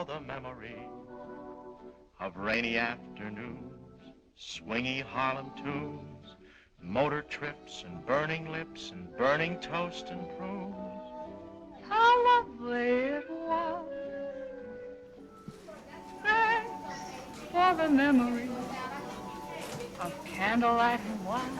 for the memory of rainy afternoons, swingy Harlem tunes, motor trips and burning lips and burning toast and prunes. How lovely it was. Thanks for the memory of candlelight and wine,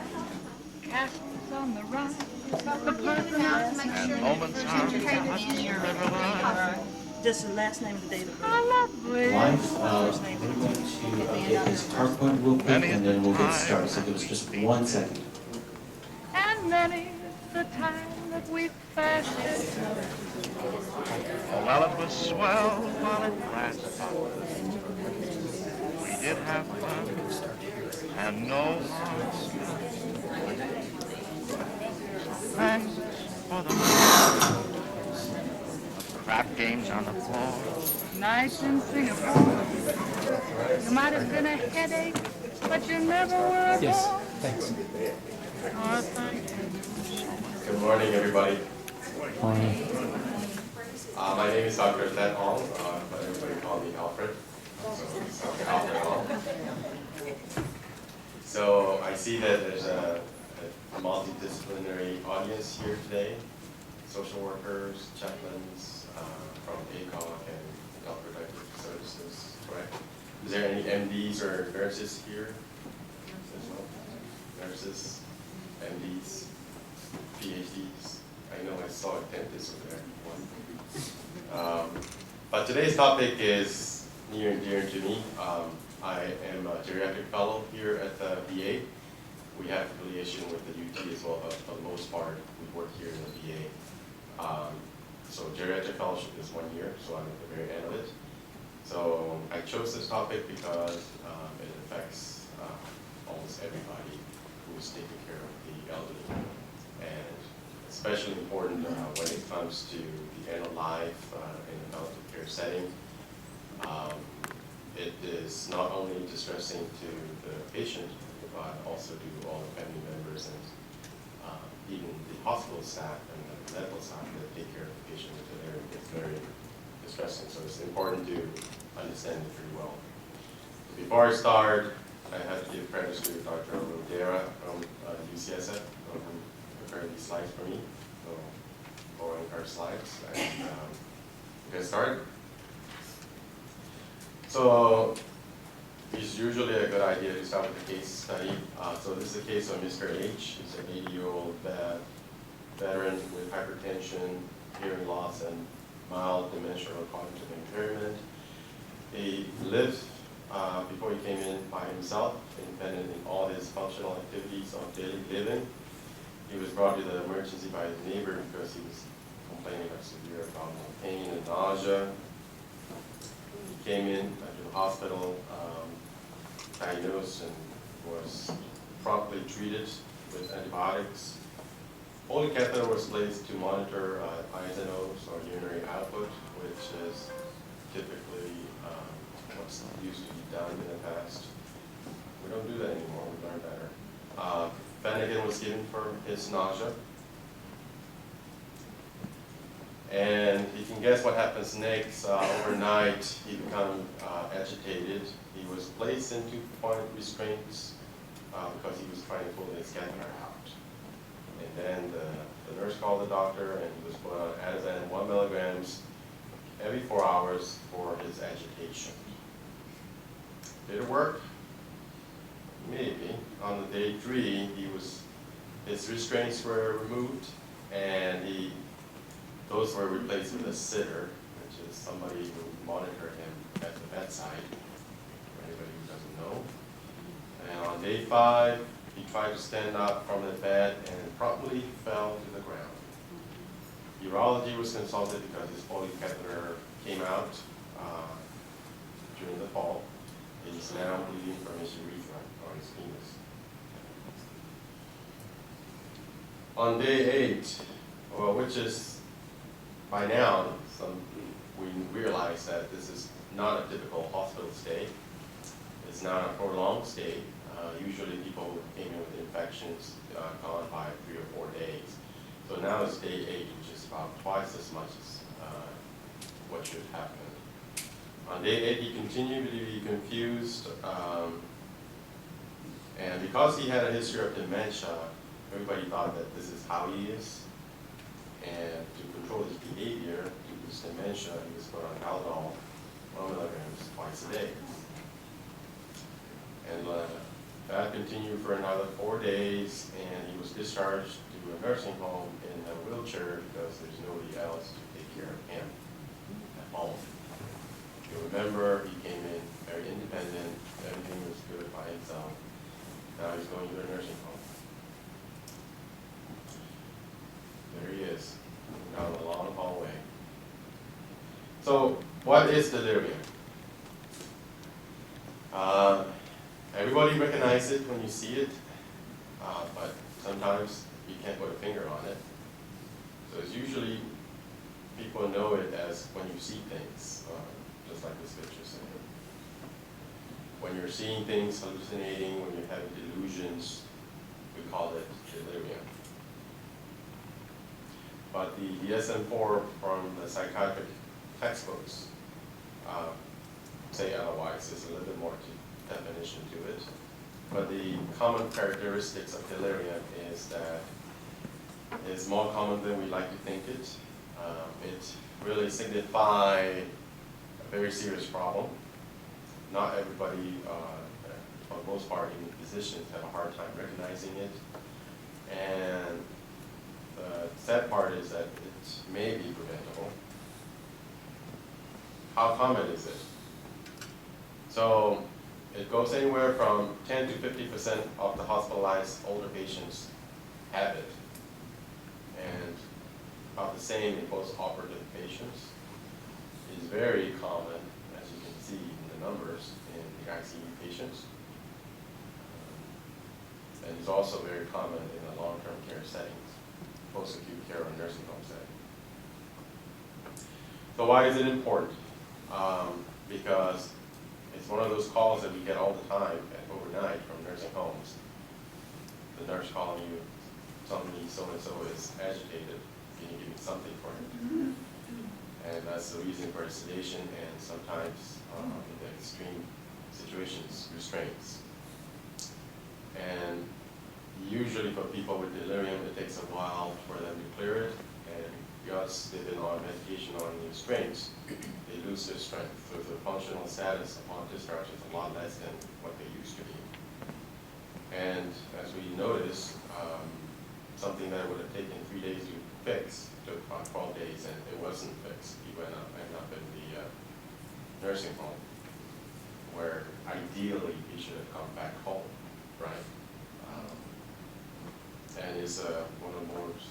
castles on the Rhine, the personal and moments on the Hudson River line. Just the last name and the date of birth. How lovely. Live, we're going to get this PowerPoint real quick and then we'll get started. So give us just 1 second. And many's the time that we fasted. Well, it was swell while it lasted. We did have fun and no harm. Thanks for the crap games on the floor. Nights in Singapore. You might have been a headache, but you never were a bore. Yes, thanks. Oh, thank you. Good morning, everybody. Morning. My name is Dr. Thet, but everybody call me Alfred. So, Alfred. So I see that there's a multidisciplinary audience here today. Social workers, chaplains from ACOG and Alfred Reproductive Services, correct? Is there any MDs or nurses here? Nurses, MDs, PhDs. I know I saw a dentist over there. But today's topic is near and dear to me. I am a geriatric fellow here at the VA. We have affiliation with the UT as well, but for the most part, we work here in the VA. So geriatric fellowship is 1 year, so I'm at the very end of it. So I chose this topic because it affects almost everybody who's taking care of the elderly. And especially important when it comes to the end of life in a palliative care setting. It is not only distressing to the patient, but also to all the family members and even the hospital staff and the medical staff that take care of the patient. It's very distressing, so it's important to understand it pretty well. Before I start, I have to give credit to Dr. Rodera from UCSF who prepared these slides for me. So, borrowing her slides, and get started. So, it's usually a good idea to start with a case study. So this is a case of Mr. H. He's an 80-year-old veteran with hypertension, hearing loss, and mild dementia or cognitive impairment. He lived before he came in by himself, independent in all his functional activities of daily living. He was brought to the emergency by his neighbor because he was complaining of severe abdominal pain and nausea. He came in to the hospital, diagnosed, and was promptly treated with antibiotics. Holy catheter was placed to monitor ISNOs or urinary output, which is typically what's used to be done in the past. We don't do that anymore, we learned better. Phenergan was given for his nausea. And you can guess what happens next. Overnight, he became agitated. He was placed in 2-point restraints because he was trying to pull his catheter out. And then the nurse called the doctor, and he was put on Atazan 1 milligrams every 4 hours for his agitation. Did it work? Maybe. On the day 3, his restraints were removed, and those were replaced with a sitter, which is somebody who monitored him at the bedside, for anybody who doesn't know. And on day 5, he tried to stand up from the bed and promptly fell to the ground. Urology was consulted because his Foley catheter came out during the fall. He's now bleeding from his urethra or his penis. On day 8, well, which is by now, we realize that this is not a typical hospital stay. It's not a prolonged stay. Usually people who came in with infections gone by 3 or 4 days. So now it's day 8, which is about twice as much as what should happen. On day 8, he continued to be confused, and because he had a history of dementia, everybody thought that this is how he is. And to control his behavior, due to his dementia, he was put on Tylenol 1 milligrams twice a day. And that continued for another 4 days, and he was discharged to a nursing home in a wheelchair because there's nobody else to take care of him at home. You remember, he came in very independent, everything was good by himself. Now he's going to a nursing home. There he is, down the long hallway. So, what is delirium? Everybody recognizes it when you see it, but sometimes you can't put a finger on it. So it's usually, people know it as when you see things, just like this picture saying. When you're seeing things, hallucinating, when you're having delusions, we call it delirium. But the DSM-4 from the psychiatric textbooks say otherwise. There's a little bit more definition to it. But the common characteristics of delirium is that it's more common than we like to think it. It really signifies a very serious problem. Not everybody, for the most part, even physicians have a hard time recognizing it. And the sad part is that it may be preventable. How common is it? So it goes anywhere from 10 to 50% of the hospitalized older patients have it. And about the same in post-operative patients. It is very common, as you can see in the numbers, in the ICU patients. And it's also very common in the long-term care settings, post-acute care or nursing home setting. So why is it important? Because it's one of those calls that we get all the time overnight from nursing homes. The nurse calling you, somebody so-and-so is agitated, can you give me something for him? And that's the reason for sedation and sometimes in the extreme situations, restraints. And usually for people with delirium, it takes a while for them to clear it, and because they've been on medication on the restraints, they lose their strength. So the functional status upon discharge is a lot less than what they used to be. And as we noticed, something that would have taken 3 days to fix took about 12 days, and it wasn't fixed. He ended up in the nursing home, where ideally he should have come back home, right? And it's one of the most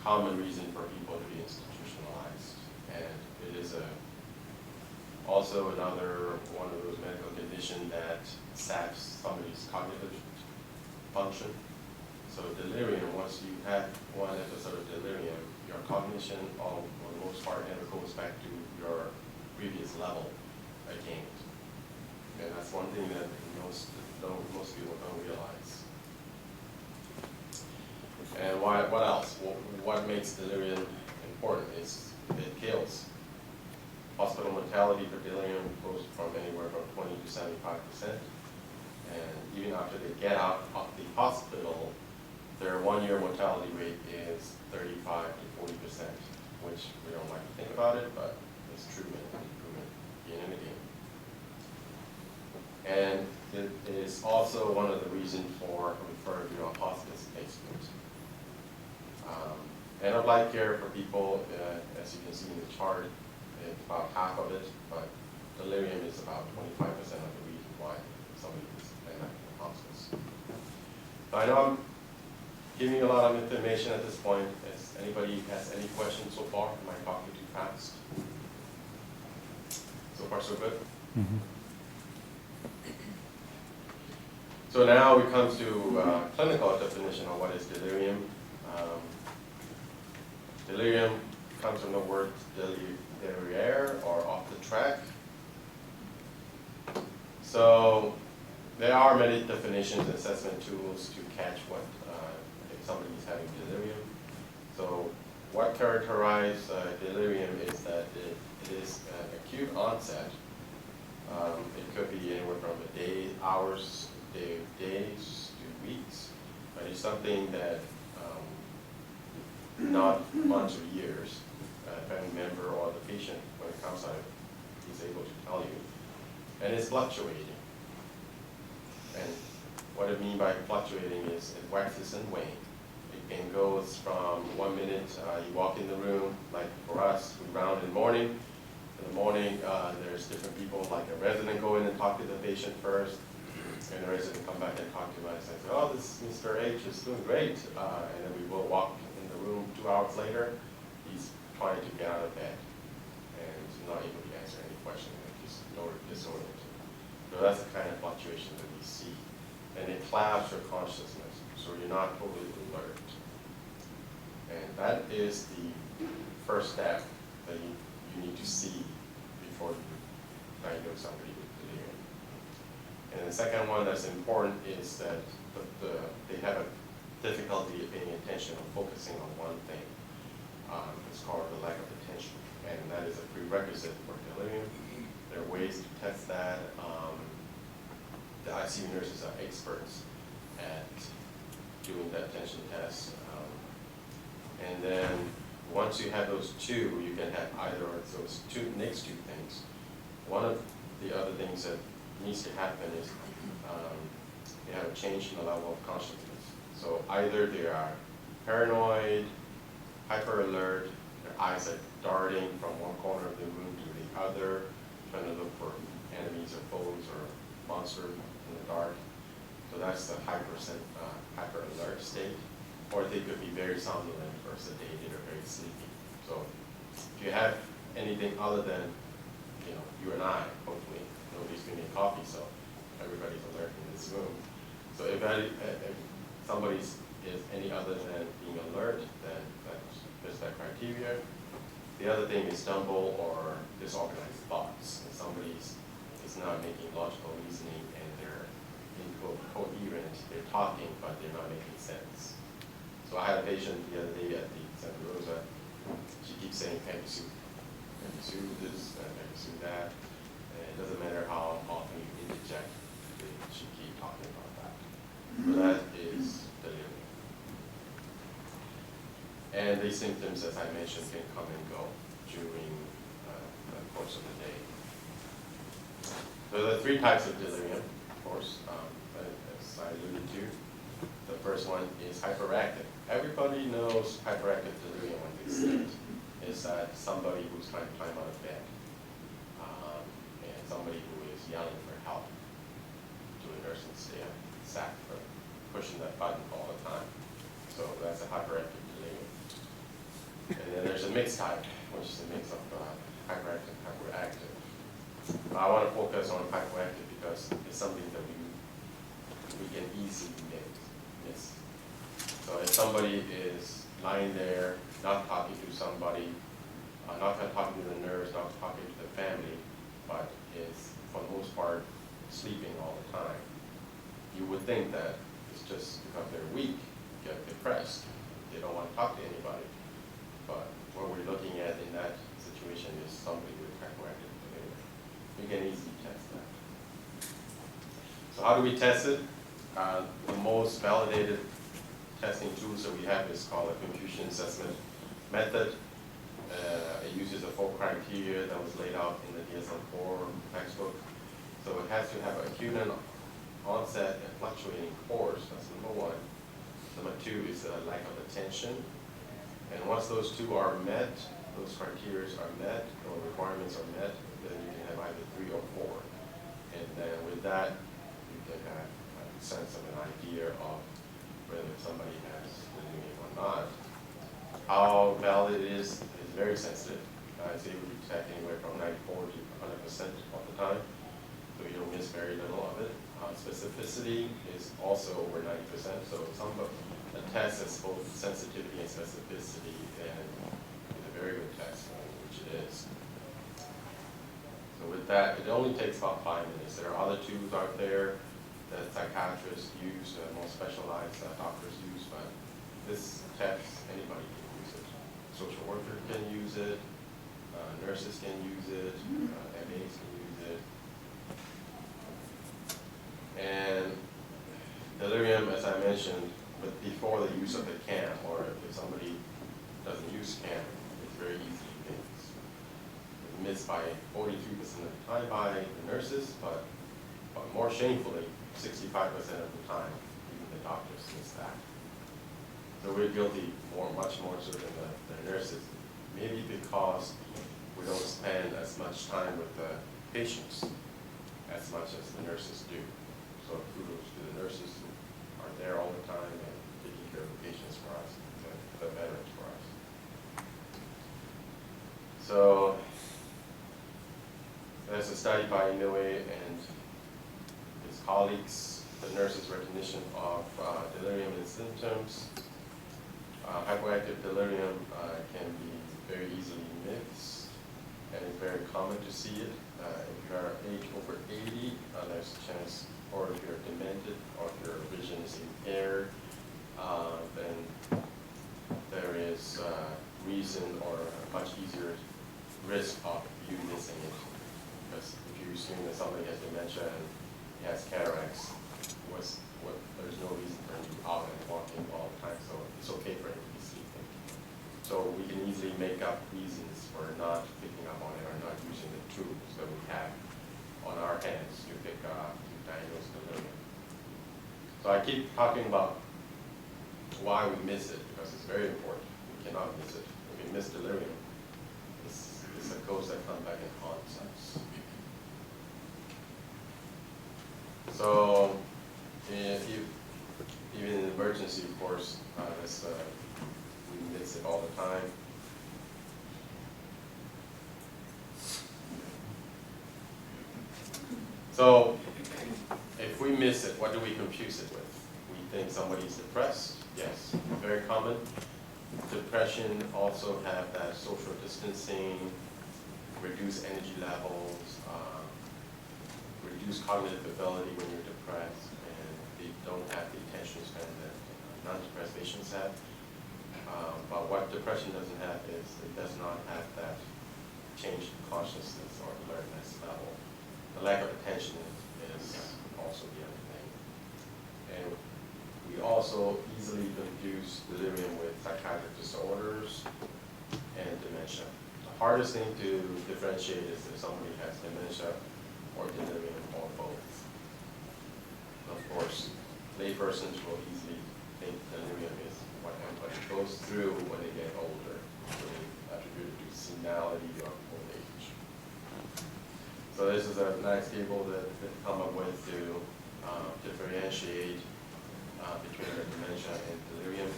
common reason for people to be institutionalized. And it is also another one of those medical conditions that saps somebody's cognitive function. So delirium, once you have one episode of delirium, your cognition, for the most part, never goes back to your previous level again. And that's one thing that most people don't realize. And what else? What makes delirium important is it kills. Hospital mortality for delirium goes from anywhere from 20 to 75%. And even after they get out of the hospital, their 1-year mortality rate is 35 to 40%, which we don't like to think about it, but it's true and proven again and again. And it is also one of the reasons for referring to a hospice placement. End-of-life care for people, as you can see in the chart, it's about half of it, but delirium is about 25% of the reason why somebody is end up in hospice. So I know I'm giving you a lot of information at this point. If anybody has any questions so far, am I talking too fast? So far, so good? Mm-hmm. So now we come to clinical definition of what is delirium. Delirium comes from the word deliriere, or off the track. So there are many definitions and assessment tools to catch what if somebody is having delirium. So what characterizes delirium is that it is an acute onset. It could be anywhere from a day, hours, days to weeks, but it's something that not months or years. Family member or the patient, when it comes out, is able to tell you. And it's fluctuating. And what I mean by fluctuating is it waxes and wanes. It can go from 1 minute, you walk in the room, like for us, we round in the morning. In the morning, there's different people, like a resident go in and talk to the patient first, and the resident come back and talk to us and say, oh, this Mr. H is doing great. And then we will walk in the room 2 hours later, he's trying to get out of bed, and he's not able to answer any question, he's disoriented. So that's the kind of fluctuation that we see. And it clouds your consciousness, so you're not totally alert. And that is the first step that you need to see before you diagnose somebody with delirium. And the second one that's important is that they have a difficulty of paying attention or focusing on one thing. It's called the lack of attention, and that is a prerequisite for delirium. There are ways to test that. The ICU nurses are experts at doing the attention test. And then once you have those two, you can have either of those next two things. One of the other things that needs to happen is you have a change in the level of consciousness. So either they are paranoid, hyper alert, their eyes are darting from one corner of the room to the other, trying to look for enemies or foes or monsters in the dark. So that's the hyper alert state. Or they could be very somnolent or sedated or very sleepy. So if you have anything other than, you and I, hopefully, nobody's drinking coffee, so everybody's alert in this room. So if somebody is any other than being alert, then that fits that criteria. The other thing is stumble or disorganized thoughts. If somebody is not making logical reasoning and they're incoherent, they're talking, but they're not making sense. So I had a patient the other day at the Santa Rosa. She keeps saying, can you sue this, and can you sue that? And it doesn't matter how often you interject, she keeps talking about that. So that is delirium. And these symptoms, as I mentioned, can come and go during the course of the day. So there are 3 types of delirium, of course, as I alluded to. The first one is hyperactive. Everybody knows hyperactive delirium when they see it. Is that somebody who's trying to climb out of bed, and somebody who is yelling for help to a nursing staff for pushing that button all the time. So that's a hyperactive delirium. And then there's a mixed type, which is a mix of hyperactive and hyperactive. I want to focus on hyperactive because it's something that we can easily miss. So if somebody is lying there, not talking to somebody, not talking to the nurse, not talking to the family, but is for the most part sleeping all the time, you would think that it's just because they're weak, get depressed, they don't want to talk to anybody. But what we're looking at in that situation is somebody with hyperactive delirium. We can easily test that. So how do we test it? The most validated testing tools that we have is called a confusion assessment method. It uses the 4 criteria that was laid out in the DSM-4 textbook. So it has to have acute onset and fluctuating course. That's number 1. Number 2 is a lack of attention. And once those 2 are met, those criteria are met, or requirements are met, then you can have either 3 or 4. And then with that, you can have a sense of an idea of whether somebody has delirium or not. How valid it is very sensitive. It's able to detect anywhere from 94 to 100% of the time, so you don't miss very little of it. Specificity is also over 90%, so a test has both sensitivity and specificity, and it's a very good test, which it is. So with that, it only takes about 5 minutes. There are other tools out there that psychiatrists use, more specialized doctors use, but this test, anybody can use it. social worker can use it, nurses can use it, MAs can use it. And delirium, as I mentioned, but before the use of the CAM, or if somebody doesn't use CAM, it's very easy missed. It's missed by 43% of the time by the nurses, but more shamefully, 65% of the time, even the doctors miss that. So we're guilty much more so than the nurses, maybe because we don't spend as much time with the patients as much as the nurses do. So kudos to the nurses who are there all the time and taking care of the patients for us, the veterans for us. So there's a study by Inoue and his colleagues, the nurses' recognition of delirium and symptoms. Hypoactive delirium can be very easily missed, and it's very common to see it. If you are age over 80, there's a chance, or if you're demented, or if your vision is impaired, then there is reason or a much easier risk of you missing it. Because if you assume that somebody has dementia and he has cataracts, there's no reason for him to be out and walking all the time, so it's okay for him to be sleeping. So we can easily make up reasons for not picking up on it or not using the tools that we have on our hands to diagnose delirium. So I keep talking about why we miss it, because it's very important. We cannot miss it. If we miss delirium, it's a ghost that comes back and haunts us. So, even in emergency, of course, we miss it all the time. So, if we miss it, what do we confuse it with? We think somebody's depressed. Yes, very common. Depression also have that social distancing, reduced energy levels, reduced cognitive ability when you're depressed, and they don't have the attention span that non-depressed patients have. But what depression doesn't have is it does not have that change in consciousness or alertness level. The lack of attention is also the other thing. And we also easily confuse delirium with psychiatric disorders and dementia. The hardest thing to differentiate is if somebody has dementia or delirium or both. Of course, laypersons will easily think delirium is what everybody goes through when they get older. So they attribute it to senility or old age. So this is a nice table that we've come up with to differentiate between the dementia and delirium.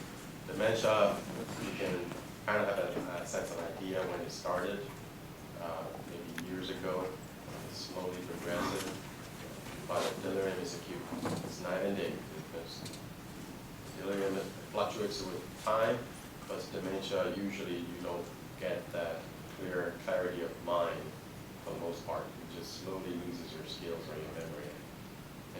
Dementia, you can kind of have a sense of idea when it started, maybe years ago. It's slowly progressive, but delirium is acute. It's night and day. Because delirium fluctuates with time, but dementia, usually you don't get that clear clarity of mind for the most part. You just slowly loses your skills or your memory.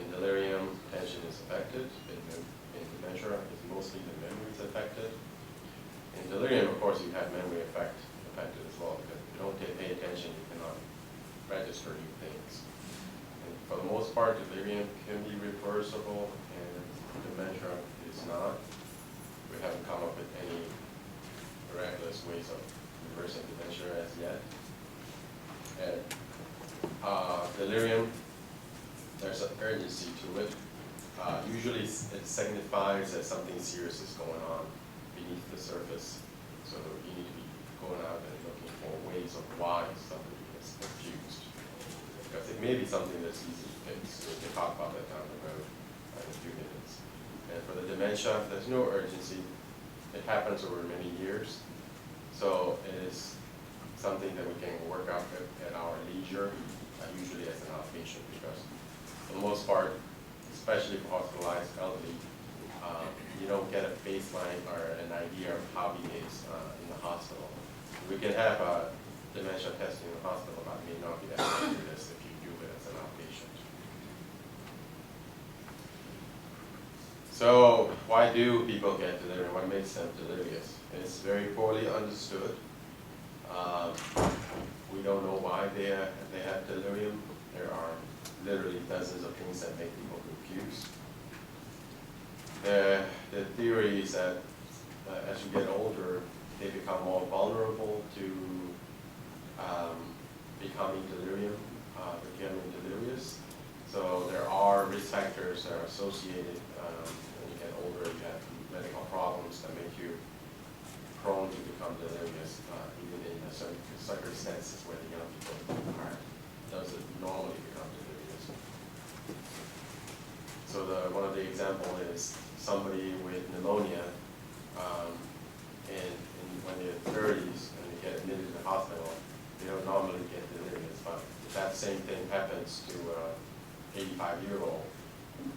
In delirium, attention is affected. In dementia, it's mostly the memory is affected. In delirium, of course, you have memory affected as well, because if you don't pay attention, you cannot register new things. And for the most part, delirium can be reversible, and dementia is not. We haven't come up with any miraculous ways of reversing dementia as yet. And delirium, there's an urgency to it. Usually it signifies that something serious is going on beneath the surface. So you need to be going out and looking for ways of why somebody is confused. Because it may be something that's easy to fix. We can talk about that down the road in a few minutes. And for the dementia, there's no urgency. It happens over many years. So it is something that we can work out at our leisure, usually as an outpatient, because for the most part, especially for hospitalized elderly, you don't get a baseline or an idea of how he is in the hospital. We can have a dementia test in the hospital, but may not be as accurate as if you do it as an outpatient. So why do people get delirium? What makes them delirious? It's very poorly understood. We don't know why they have delirium. There are literally dozens of things that make people confused. The theory is that as you get older, they become more vulnerable to becoming delirious. So there are risk factors that are associated when you get older. You have medical problems that make you prone to become delirious, even in certain circumstances where the young people doesn't normally become delirious. So one of the examples is somebody with pneumonia, and when they're in their 30s and they get admitted to the hospital, they don't normally get delirious. But if that same thing happens to an 85-year-old,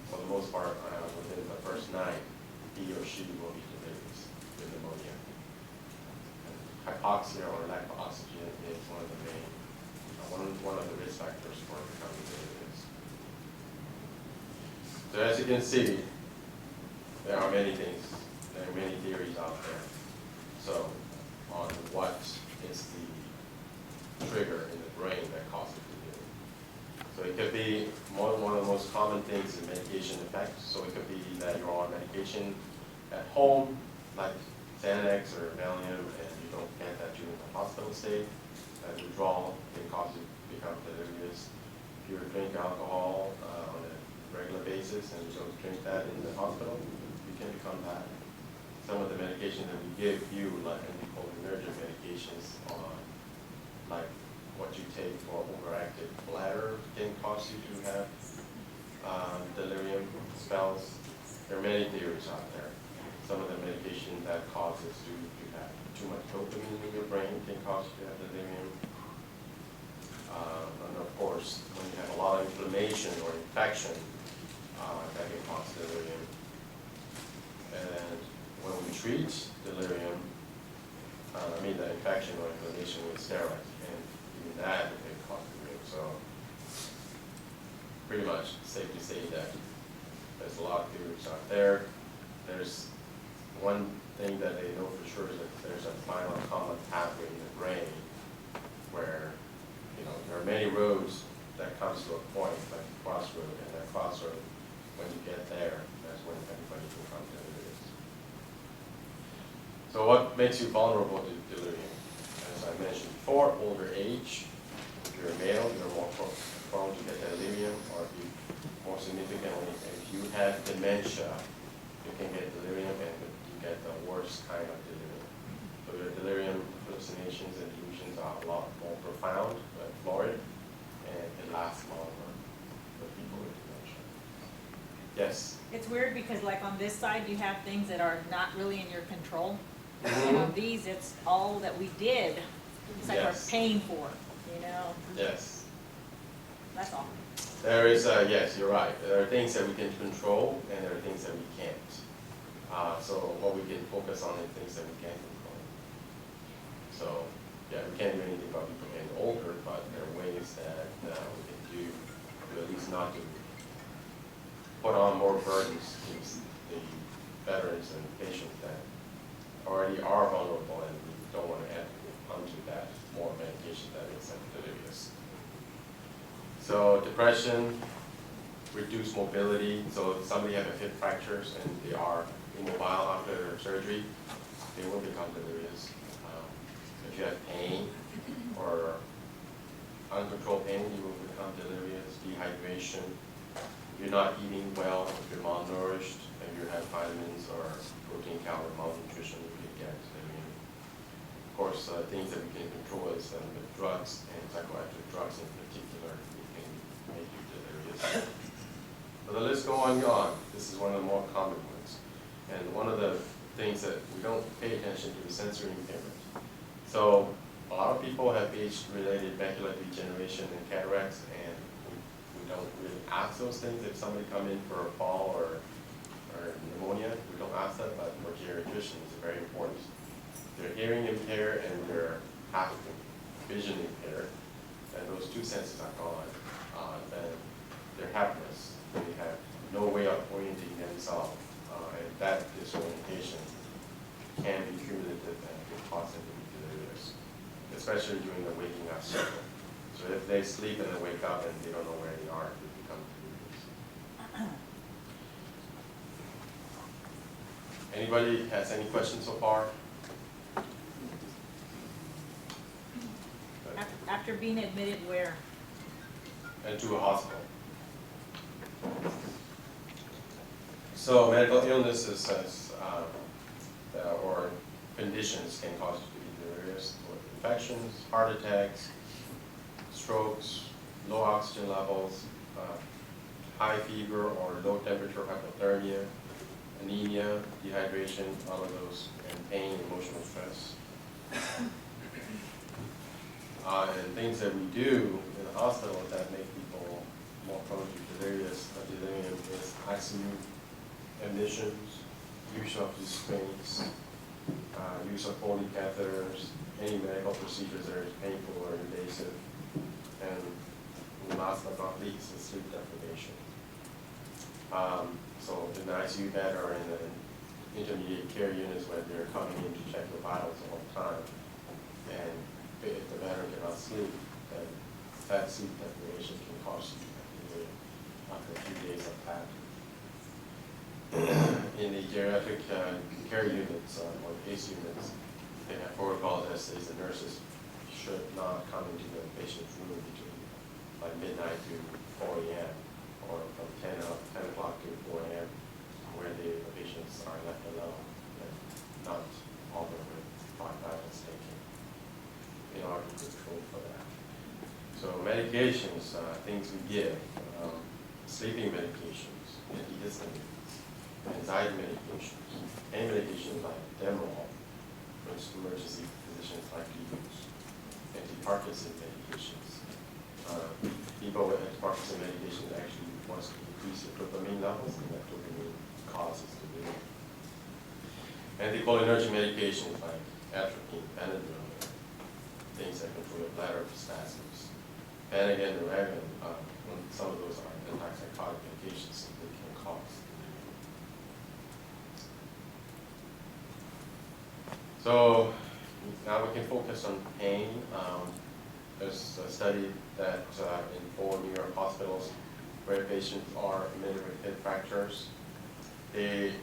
for the most part, within the first night, he or she will be delirious with pneumonia. And hypoxia or lack of oxygen is one of the main, one of the risk factors for becoming delirious. So as you can see, there are many things, there are many theories out there. So on what is the trigger in the brain that causes delirium. So it could be one of the most common things is medication effect. So it could be that you're on medication at home, like Xanax or Valium, and you don't get that during the hospital stay. That withdrawal can cause you to become delirious. If you drink alcohol on a regular basis and you don't drink that in the hospital, you can become that. Some of the medication that we give you, like anticholinergic medications, like what you take for overactive bladder, can cause you to have delirium spells. There are many theories out there. Some of the medication that causes you to have too much dopamine in your brain can cause you to have delirium. And of course, when you have a lot of inflammation or infection, that can cause delirium. And when we treat delirium, the infection or inflammation with steroids, and even that can cause delirium. So pretty much safe to say that there's a lot of theories out there. There's one thing that they know for sure is that there's a final common pathway in the brain where, there are many roads that comes to a point, like a crossroad, and that crossroad, when you get there, that's when everybody will come to delirious. So what makes you vulnerable to delirium? As I mentioned before, older age. If you're a male, you're more prone to get delirium, or if you, more significantly, if you have dementia, you can get delirium, and you get the worst kind of delirium. So your delirium hallucinations and delusions are a lot more profound, florid, and it lasts longer for people with dementia. Yes? It's weird because like on this side, you have things that are not really in your control. Mm-hmm. And on these, it's all that we did. It's like Yes. we're paying for, Yes. That's all. There is, yes, you're right. There are things that we can control, and there are things that we can't. So what we can focus on is things that we can control. So, yeah, we can't do anything about people getting older, but there are ways that we can do to at least not to put on more burdens to the veterans and patients that already are vulnerable, and we don't want to add onto that more medication that makes them delirious. So depression, reduced mobility. So if somebody has a hip fractures and they are immobile after surgery, they will become delirious. If you have pain or uncontrolled pain, you will become delirious. Dehydration. If you're not eating well, if you're malnourished, if you have vitamins or protein calorie malnutrition, you can get delirium. Of course, things that we can control is the drugs, and psychoactive drugs in particular, can make you delirious. But the list go on and on. This is one of the more common ones. And one of the things that we don't pay attention to is sensory impairment. So a lot of people have age-related macular degeneration and cataracts, and we don't really ask those things. If somebody come in for a fall or pneumonia, we don't ask that, but for geriatricians, it's very important. They're hearing impaired and they're half vision impaired, and those two senses are gone, then they're helpless. They have no way of orienting themselves that disorientation can be cumulative and can cause them to be delirious, especially during the waking up cycle. So if they sleep and then wake up and they don't know where they are, they become delirious. Anybody has any questions so far? After being admitted where? Into a hospital. So medical illnesses or conditions can cause you to be delirious, or infections, heart attacks, strokes, low oxygen levels, high fever or low temperature hypothermia, anemia, dehydration, all of those, and pain, emotional stress. And things that we do in the hospital that make people more prone to delirium is ICU admissions, use of restraints, use of Foley catheters, any medical procedures that are painful or invasive, and last but not least is sleep deprivation. So in the ICU bed or in the intermediate care units where they're coming in to check your vitals all the time, and if the veteran cannot sleep, then that sleep deprivation can cause you delirium after a few days of that. In the geriatric care units or case units, they have protocols that says the nurses should not come into the patient's room between like midnight to 4 a.m. or from 10 o'clock to 4 a.m. where the patients are left alone and not all with 5 hours taken in order to control for that. So medications, things we give, sleeping medications, antihistamines, anxiety medications, pain medications like Demerol, which emergency physicians like to use, anti-Parkinson medications. People with anti-Parkinson medications actually want to increase the dopamine levels, and that dopamine causes delirium. Anticholinergic medications like atropine, Benadryl, things that control your bladder spasms. And again, the Ragan, some of those are antipsychotic medications that can cause delirium. So now we can focus on pain. There's a study that in 4 New York hospitals where patients are admitted with hip fractures. They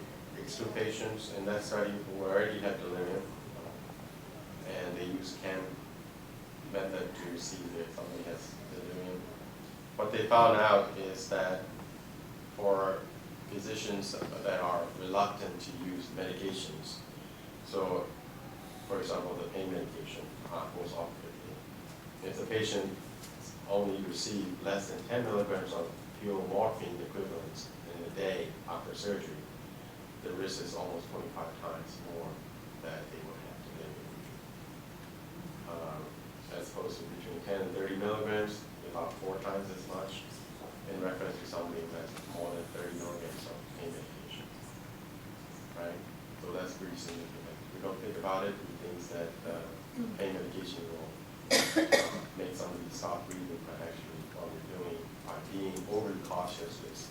exclude patients in that study who already had delirium, and they use CAM method to see if somebody has delirium. What they found out is that for physicians that are reluctant to use medications, so for example, the pain medication goes off quickly. If the patient only received less than 10 milligrams of pure morphine equivalents in a day after surgery, the risk is almost 25 times more that they would have delirium. As opposed to between 10 and 30 milligrams, about 4 times as much in reference to somebody who has more than 30 milligrams of pain medication. Right? So that's pretty significant. We don't think about it. We think that pain medication will make somebody stop breathing, but actually what we're doing by being overly cautious is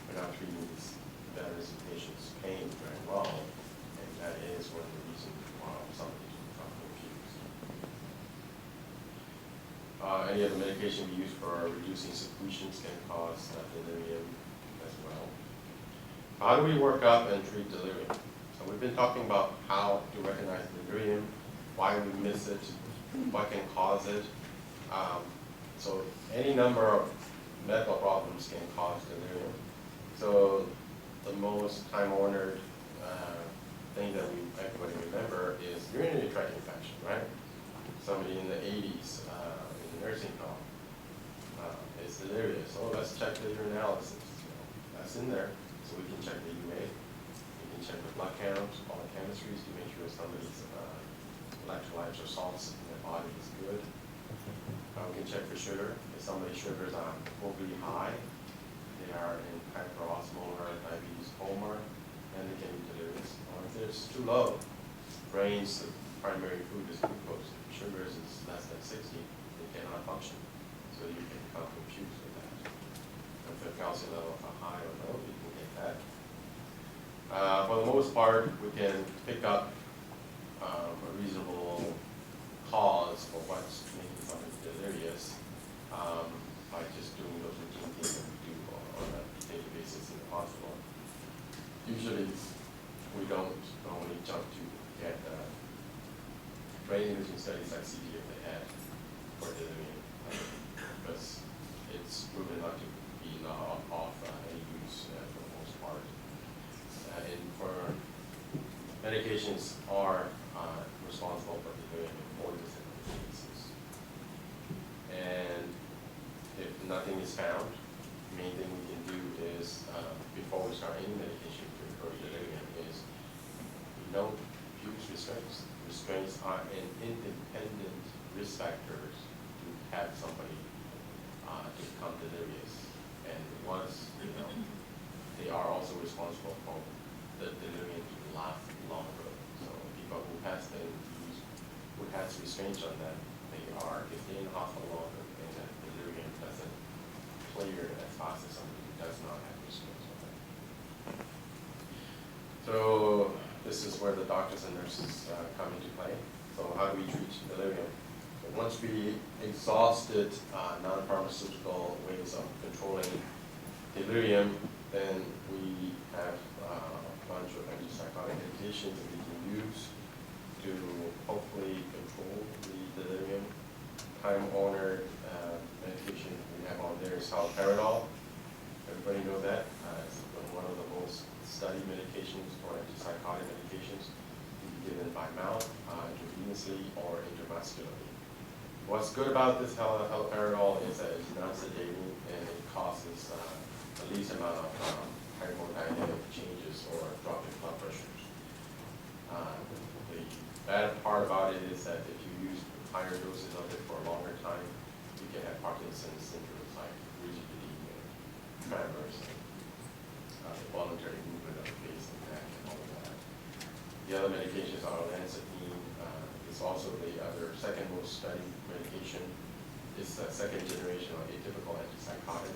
we're not treating these veterans and patients' pain very well, and that is one of the reasons why somebody can become confused. Any other medication we use for reducing secretions can cause delirium as well. How do we work up and treat delirium? So we've been talking about how to recognize delirium, why we miss it, what can cause it. So any number of medical problems can cause delirium. So the most time-honored thing that everybody remember is urinary tract infection, right? Somebody in the 80s in the nursing home is delirious. Oh, let's check the urinalysis. That's in there. So we can check the UA. We can check the blood count, all the chemistries to make sure somebody's electrolytes or salts in their body is good. We can check for sugar. If somebody's sugars are overly high, they are in hyperosmolar diabetes coma, and they can be delirious. Or if it's too low, brain's primary food is glucose. If sugars is less than 60, they cannot function. So you can become confused with that. If the calcium levels are high or low, you can get that. For the most part, we can pick up a reasonable cause for what's making somebody delirious by just doing those routine things that we do on a daily basis in the hospital. Usually, we don't only jump to get brain imaging studies like CT if they had for delirium, because it's proven not to be of any use for the most part. And for medications are responsible for delirium in 40% of the cases. And if nothing is found, the main thing we can do is, before we start any medication to encourage delirium, is we don't use restraints. Restraints are an independent risk factors to have somebody to become delirious. And once, they are also responsible for the delirium to last longer. So people who has restraints on them, they are, if they're in the hospital longer, and the delirium doesn't clear as fast as somebody who does not have restraints on them. So this is where the doctors and nurses come into play. So how do we treat delirium? So once we exhausted non-pharmaceutical ways of controlling delirium, then we have a bunch of antipsychotic medications that we can use to hopefully control the delirium. Time-honored medication we have on there is haloperidol. Everybody know that? It's one of the most studied medications for antipsychotic medications to be given by mouth, intravenously, or intramuscularly. What's good about this haloperidol is that it's non-sedating and it causes the least amount of hemodynamic changes or drop in blood pressures. The bad part about it is that if you use higher doses of it for a longer time, you can have Parkinson's syndrome like rigidity and tremors and voluntary movement of the face and neck and all of that. The other medications are olanzapine. It's also the other second most studied medication. It's the second generation of atypical antipsychotic.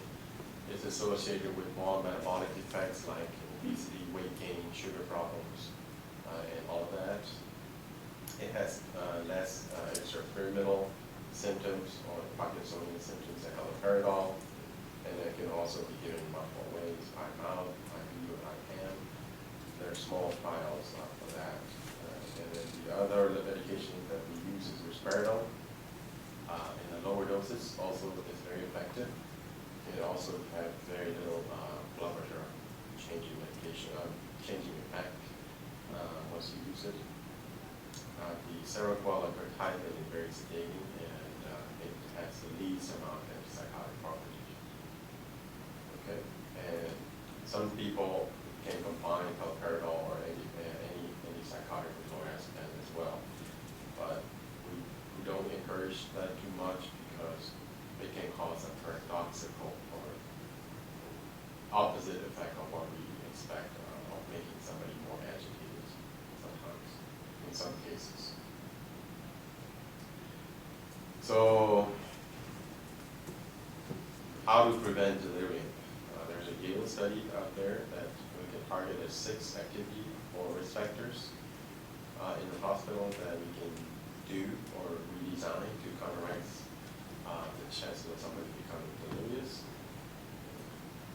It's associated with more metabolic effects like obesity, weight gain, sugar problems, and all of that. It has less extrapyramidal symptoms or Parkinsonian symptoms than haloperidol, and it can also be given in multiple ways, by mouth, IV, or IM. There are small trials for that. And then the other medication that we use is risperidone. In the lower doses, also is very effective. It also has very little blood pressure changing medication, changing effect once you use it. The Seroquel and Bertipin is very sedating, and it has the least amount of antipsychotic properties. Okay, and some people can combine haloperidol or any antipsychotic with lorazepam as well, but we don't encourage that too much because it can cause a paradoxical or opposite effect of what we expect of making somebody more agitated sometimes, in some cases. So, how to prevent delirium? There's a Yale study out there that we can target as 6 activity or risk factors in the hospital that we can do or redesign to counteract the chance of somebody becoming delirious.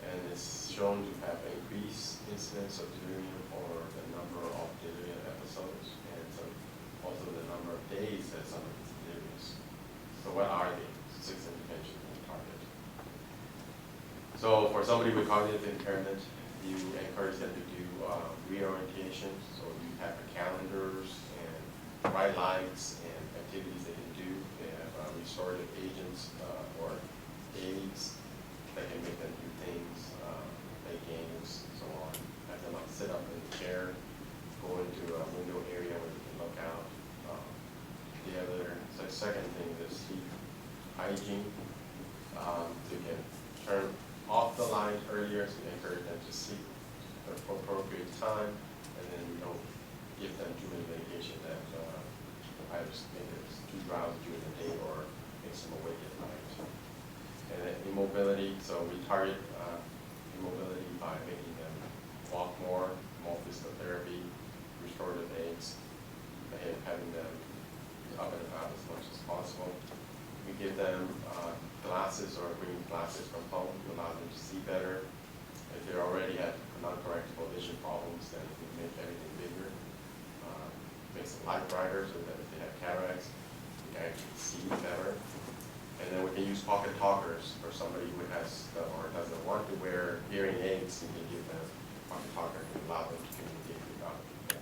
And it's shown to have increased incidence of delirium or the number of delirium episodes, and also the number of days that somebody is delirious. So what are the 6 interventions we target? So for somebody with cognitive impairment, you encourage them to do reorientation. So you have calendars and bright lights and activities they can do. They have restorative agents or aids that can make them do things, play games, and so on. Have them sit up in the chair, go into a window area where they can look out. The other second thing is sleep hygiene. They can turn off the light earlier, so we encourage them to sleep at an appropriate time, and then we don't give them too many medication that either make it too drowsy during the day or makes them awake at night. And then immobility, so we target immobility by making them walk more physical therapy, restorative aids, and having them up and about as much as possible. We give them glasses or green glasses from home to allow them to see better. If they already have non-correctable vision problems, then we make everything bigger. Makes the light brighter so that if they have cataracts, they can actually see better. And then we can use pocket talkers for somebody who has or doesn't want to wear hearing aids. We can give them a pocket talker to allow them to communicate without it.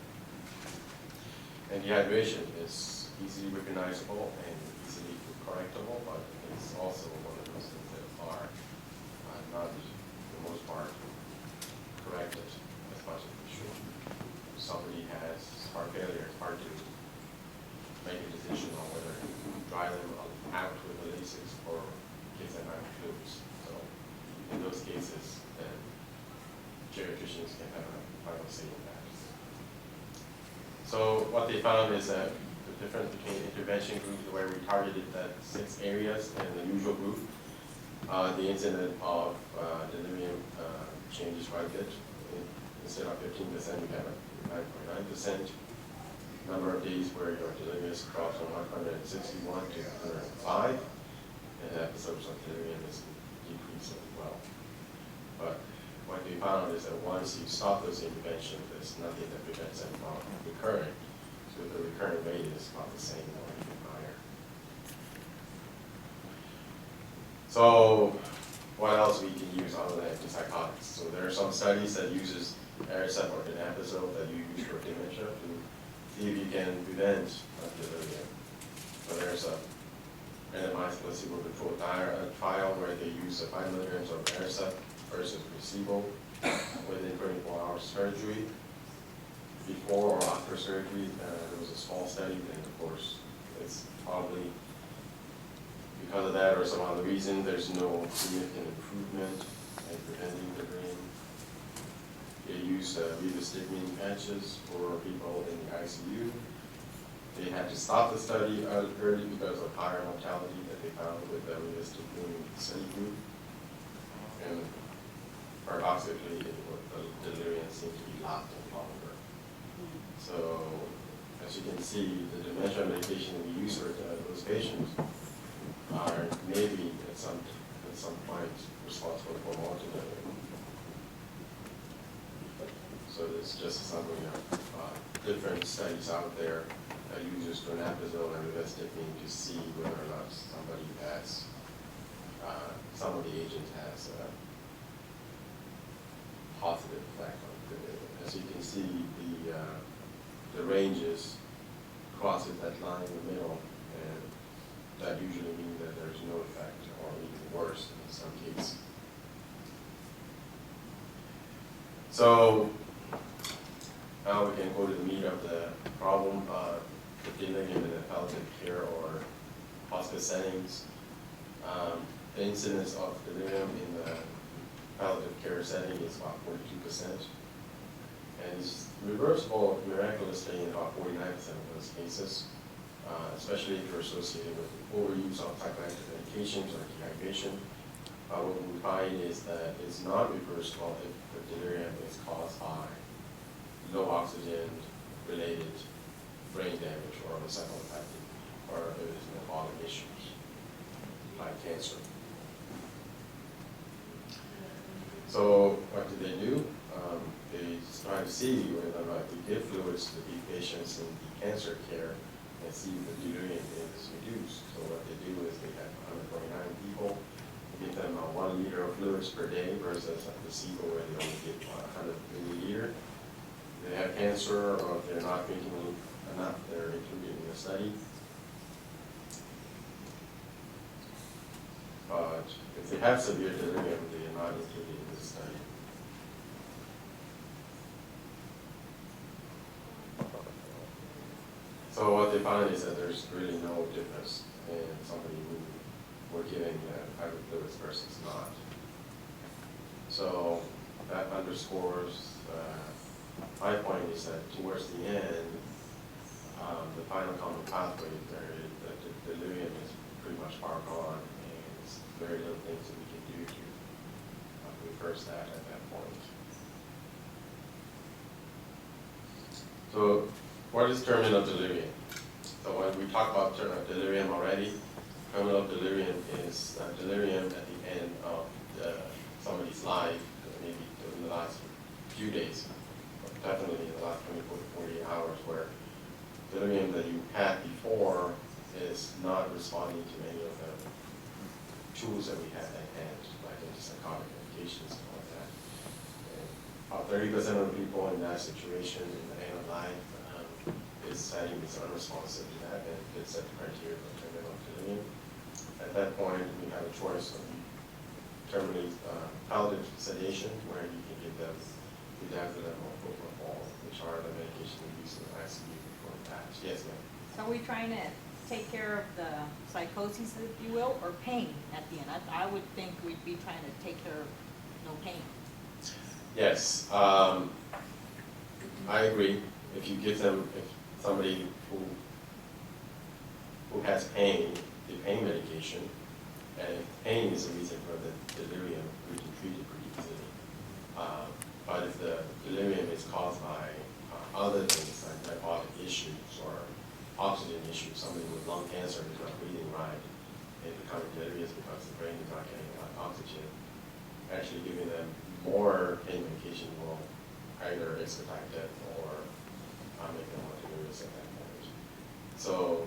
And dehydration is easily recognizable and easily correctable, but it's also one of those things that are not, for the most part, corrected as much as we should. If somebody has heart failure, it's hard to make a decision on whether to dry them out with the lasers or give them out fluids. So in those cases, then geriatricians can have a final say in that. So what they found is that the difference between intervention groups where we targeted that 6 areas and the usual group, the incidence of delirium changes quite a bit. Instead of 15%, we have a 9.9%. Number of days where your delirious drops from 161 to 105, and episodes of delirium is decreasing as well. But what we found is that once you stop those interventions, there's nothing that prevents them from recurring. So the recurring rate is about the same or even higher. So what else we can use other than antipsychotics? So there are some studies that uses Aricept or donepezil that you use for dementia to see if you can prevent delirium. So there's a randomized placebo-controlled trial where they use 5 milligrams of Aricept versus placebo within 24 hours surgery. Before or after surgery, there was a small study, and of course, it's probably because of that or some other reason, there's no significant improvement in preventing delirium. They used rivastigmine patches for people in the ICU. They had to stop the study early because of higher mortality that they found with the rivastigmine study group. And paradoxically, the delirium seemed to be lasting longer. So, as you can see, the dementia medication we use for those patients are maybe at some point responsible for more delirium. So there's just some different studies out there that uses donepezil and rivastigmine to see whether or not somebody has, some of the agents has a positive effect on delirium. As you can see, the ranges crosses that line in the middle, and that usually means that there's no effect or even worse in some cases. So now we can go to the meat of the problem, the delirium in the palliative care or hospice settings. The incidence of delirium in the palliative care setting is about 42%. And it's reversible miraculously in about 49% of those cases, especially if you're associated with overuse of psychoactive medications or dehydration. What we find is that it's not reversible if the delirium is caused by low oxygen related brain damage or encephalopathy, or if it is metabolic issues like cancer. So what do? They try to see whether or not we give fluids to the patients in the cancer care and see if the delirium is reduced. So what they do is they have 129 people, give them 1 liter of fluids per day versus a placebo where they only give 100 milliliter. They have cancer, or if they're not drinking enough, they're included in the study. But if they have severe delirium, they are not included in this study. So what they found is that there's really no difference in somebody who we're giving hybrid fluids versus not. So that underscores my point is that towards the end, the final common pathway there is that the delirium is pretty much far gone, and there's very little things that we can do to reverse that at that point. So what is terminal delirium? So when we talk about delirium already, terminal delirium is delirium at the end of somebody's life, maybe in the last few days, but definitely in the last 24 to 48 hours, where delirium that you had before is not responding to any of the tools that we have at hand, like antipsychotic medications and all that. And about 30% of the people in that situation in the end of life, this setting is unresponsive to that and fits that criteria for terminal delirium. At that point, we have a choice of terminally palliative sedation, where you can give them bedazzler or propofol, which are the medication we use in the ICU before that. Yes, ma'am. So are we trying to take care of the psychosis, if you will, or pain at the end? I would think we'd be trying to take care of no pain. Yes, I agree. If you give them, if somebody who has pain, the pain medication, and if pain is the reason for the delirium, we can treat it pretty easily. But if the delirium is caused by other things like metabolic issues or oxygen issues, somebody with lung cancer who's not breathing right, they become delirious because the brain is not getting enough oxygen. Actually giving them more pain medication will either expedite death or make them more delirious at that point. So,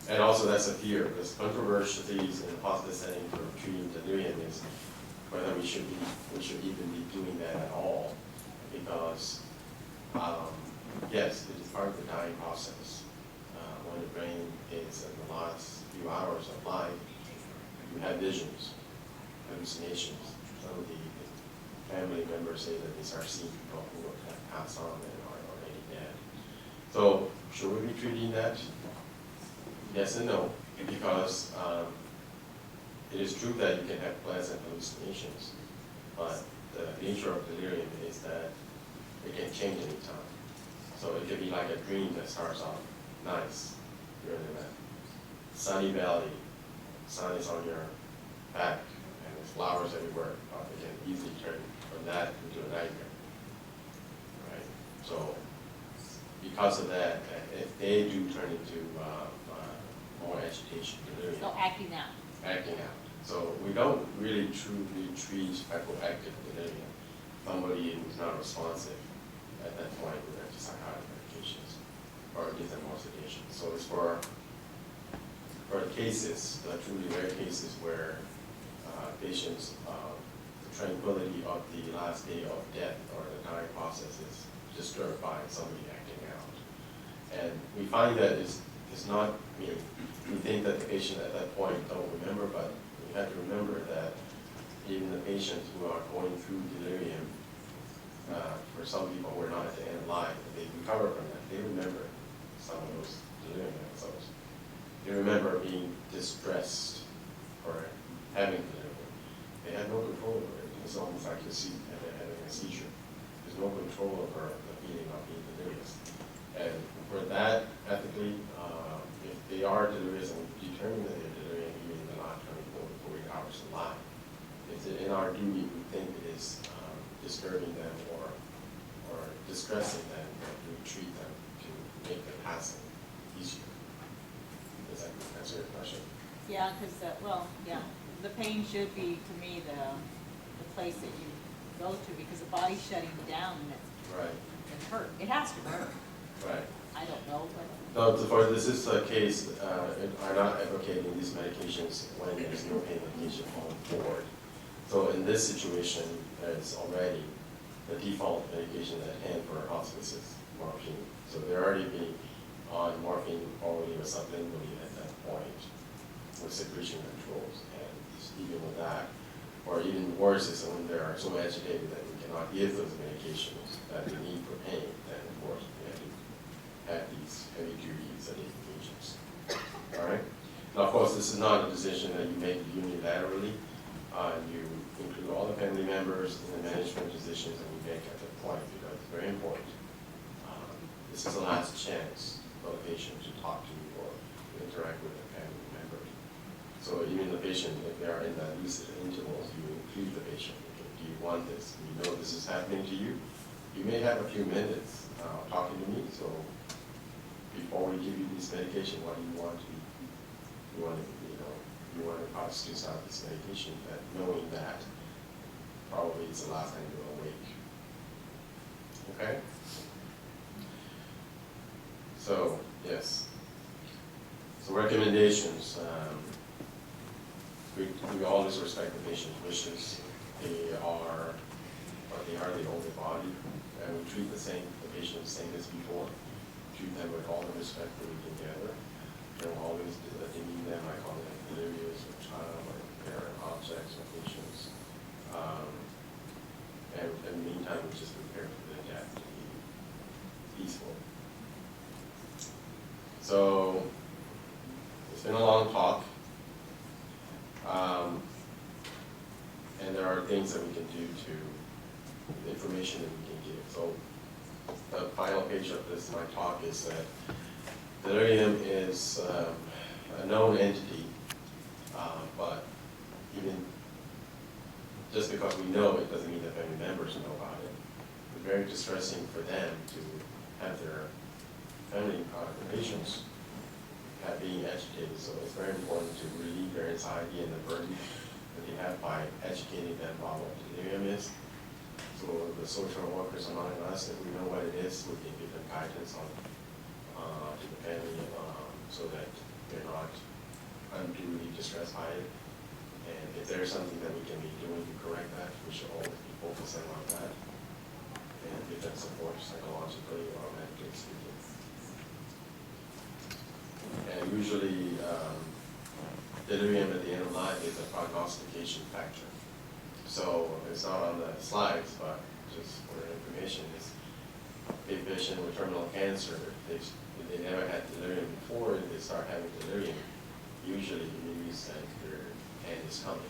and also that's a fear. There's controversies in the hospital setting for treating delirium is whether we should even be doing that at all, because yes, it is part of the dying process. When the brain is in the last few hours of life, you have visions, hallucinations. Some of the family members say that they start seeing people who have passed on and are already dead. So should we be treating that? Yes and no, because it is true that you can have pleasant hallucinations, but the nature of delirium is that it can change any time. So it could be like a dream that starts off nice, you're in a sunny valley, sun is on your back, and there's flowers everywhere. It can easily turn from that into a nightmare, right? So because of that, if they do turn into more agitation, delirium, So acting out. acting out. So we don't really truly treat hypoactive delirium. Somebody who's not responsive at that point with antipsychotic medications or give them more sedation. So it's for the cases, the truly rare cases where patients, the tranquility of the last day of death or the dying process is disturbed by somebody acting out. And we find that it's not, I mean, we think that the patient at that point don't remember, but we have to remember that even the patients who are going through delirium, for some people who are not at the end of life, they recover from that. They remember some of those delirium episodes. They remember being distressed or having delirium. They had no control over it. It's almost like having a seizure. There's no control over the feeling of being delirious. And for that, ethically, if they are delirious and we determine that they're delirious even in the last 24 to 48 hours of life, it's in our duty, we think it is disturbing them or distressing them, that we treat them to make the passing easier. Does that answer your question? Yeah, because, well, yeah, the pain should be, to me, the place that you go to, because the body's shutting down and Right. it hurt. It has to hurt. Right. I don't know, but. No, for this is a case, I'm not advocating these medications when there's no pain medication on board. So in this situation, there's already the default medication at hand for hospice is morphine. So they're already being on morphine orally or sublingually at that point with secretion controls. And even with that, or even worse is when they are so agitated that we cannot give those medications that we need for pain, then of course we have to have these heavy-duty sedative agents. All right? Now, of course, this is not a decision that you make unilaterally. You include all the family members in the management decisions that we make at that point, because it's very important. This is the last chance for the patient to talk to you or to interact with a family member. So even the patient, if they are in that lucid intervals, you include the patient. Okay, do you want this? You know this is happening to you. you may have a few minutes talking to me, so before we give you this medication, what do you want to, you want to us to start this medication, that knowing that probably it's the last time you're awake. Okay? So, yes. So recommendations. We always respect the patient's wishes. They are what they are, they own the body, and we treat the patient the same as before. Treat them with all the respect that we can gather. Don't always demean them, I call them delirious or child or parent objects or patients. And in the meantime, we just prepare for the death to be peaceful. So, it's been a long talk. And there are things that we can do to, the information that we can give. So, the final page of this, my talk, is that delirium is a known entity, but even just because we know it doesn't mean that family members know about it. It's very distressing for them to have their family, the patients, being agitated. So it's very important to relieve their anxiety and the burden that they have by educating them about what delirium is. So the social workers among us, if we know what it is, we can give them guidance on to the family so that they're not unduly distressed by it. And if there's something that we can be doing to correct that, we should always be focusing on that and give them support psychologically or medically speaking. And usually, delirium at the end of life is a prognostication factor. So it's not on the slides, but just for information, is a patient with terminal cancer, if they never had delirium before, and they start having delirium, usually the news that their end is coming.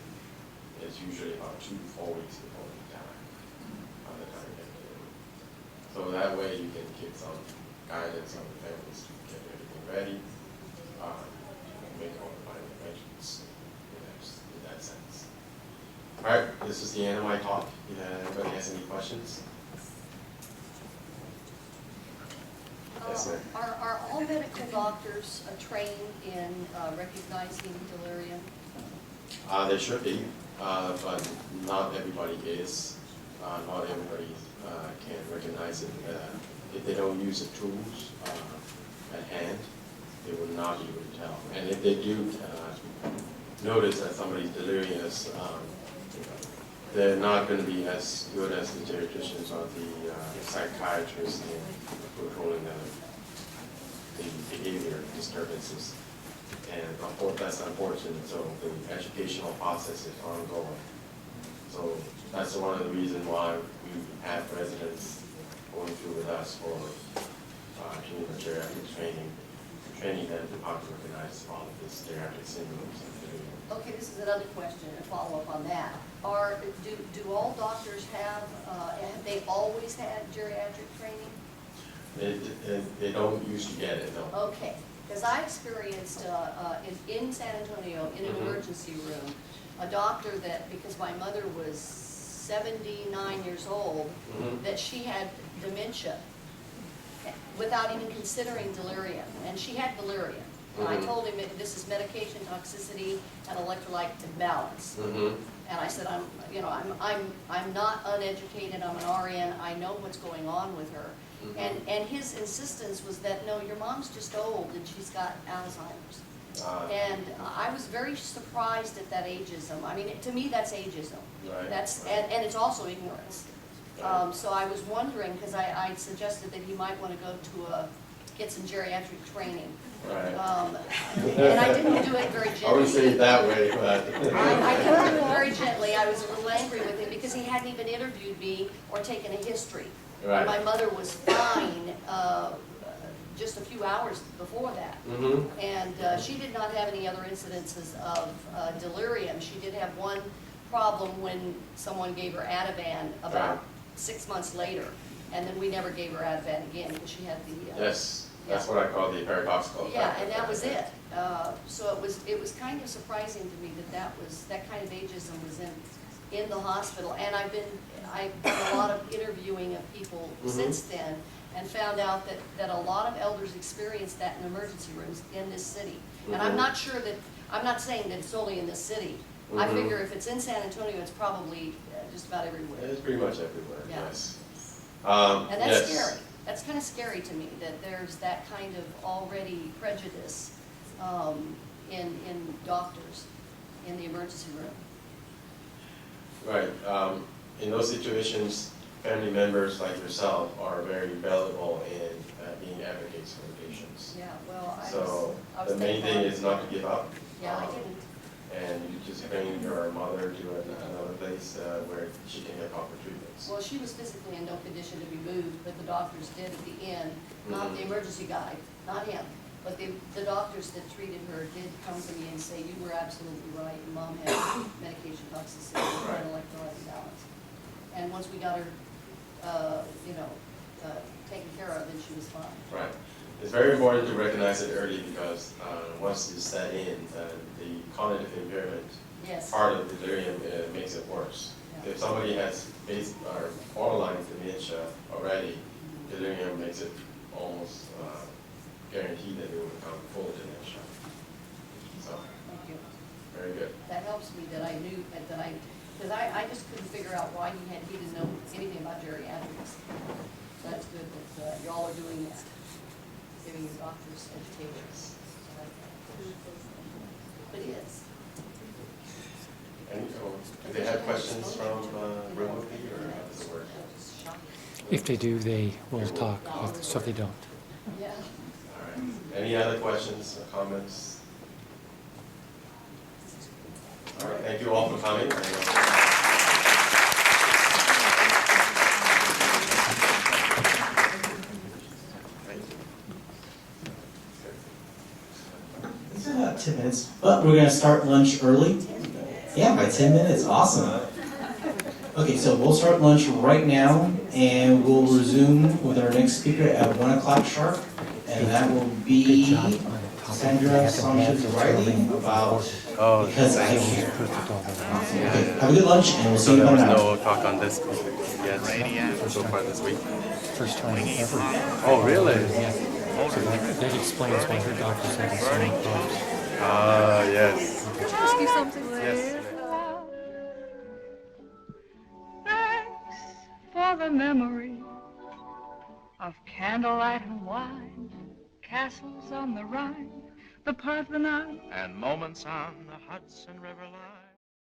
It's usually about 2 to 4 weeks before they die, by the time they get delirium. So that way you can give some guidance on the families to get everything ready, make all the final arrangements in that sense. All right, this is the end of my talk. Anybody has any questions? Yes, ma'am. Are all medical doctors trained in recognizing delirium? They should be, but not everybody is. Not everybody can recognize it. If they don't use the tools at hand, they will not be able to tell. And if they do notice that somebody's delirious, they're not going to be as good as the geriatricians or the psychiatrists in controlling the behavior disturbances. And that's unfortunate, so the educational process is ongoing. So that's one of the reasons why we have residents going through with us for geriatric training them to how to recognize all of this geriatric syndromes and delirium. Okay, this is another question, a follow-up on that. Do all doctors have they always had geriatric training? They don't usually get it, no. Okay, because I experienced in San Antonio, in an emergency room, a doctor that, because my mother was 79 years old, that she had dementia without even considering delirium, and she had delirium. And I told him this is medication toxicity and electrolyte imbalance. And I said, I'm not uneducated. I'm an RN. I know what's going on with her. And his insistence was that no, your mom's just old and she's got Alzheimer's. And I was very surprised at that ageism. I mean, to me, that's ageism. Right. And it's also ignorance. So I was wondering, because I suggested that he might want to go to get some geriatric training. Right. And I didn't do it very gently. I wouldn't say it that way, but I didn't do it very gently. I was a little angry with him because he hadn't even interviewed me or taken a history. Right. My mother was fine just a few hours before that. And she did not have any other incidences of delirium. She did have one problem when someone gave her Ativan about 6 months later. And then we never gave her Ativan again because she had the... yes, that's what I call the paradoxical effect. Yeah, and that was it. So it was kind of surprising to me that that kind of ageism was in in the hospital. And I've done a lot of interviewing of people since then, and found out that a lot of elders experience that in emergency rooms in this city. And I'm not sure that, I'm not saying that it's only in this city. I figure if it's in San Antonio, it's probably just about everywhere. It's pretty much everywhere, Yeah. yes. And that's yes. scary. That's kind of scary to me, that there's that kind of already prejudice in doctors in the emergency room. Right. In those situations, family members like yourself are very valuable in being advocates for the patients. Yeah, well, So I was the main thinking- thing is not to give up. Yeah, I didn't. And you just bring your mother to another place where she can get proper treatments. Well, she was physically in no condition to be moved, but the doctors did at the end, not the emergency guy, not him, but the doctors that treated her did come to me and say, you were absolutely right, and Mom had medication toxicity and electrolyte imbalance. And once we got her, taken care of, then she was fine. Right. It's very important to recognize it early because once you set in, the cognitive impairment Yes. part of delirium makes it worse. Yeah. If somebody has basic or borderline dementia already, delirium makes it almost guaranteed that they will become full dementia. So, Thank you. very good. That helps me that I knew, because I just couldn't figure out why he didn't know anything about geriatrics. So that's good that y'all are doing that, giving your doctors education. It is. Do they have questions from remotely, or how does it work? If they do, they will talk. So if they don't. Yeah. All right. Any other questions or comments? All right. Thank you all for coming. It's about 10 minutes, but we're gonna start lunch early. Yeah, by 10 minutes, awesome. Okay, so we'll start lunch right now, and we'll resume with our next speaker at 1 o'clock sharp, and that will Good be job on the topic. Sandra Sanchez-Riley about Because I Care. Perfect all the way. Okay, have a good lunch, and we'll see So you there was tomorrow night. no talk on this yet so far this week? First time ever. Oh, really? Yeah. So that explains why her doctor's having so many problems. Ah, yes. Yes. Thanks for the memory of candlelight and wine, castles on the Rhine, the Parthenon. and moments on the Hudson River line.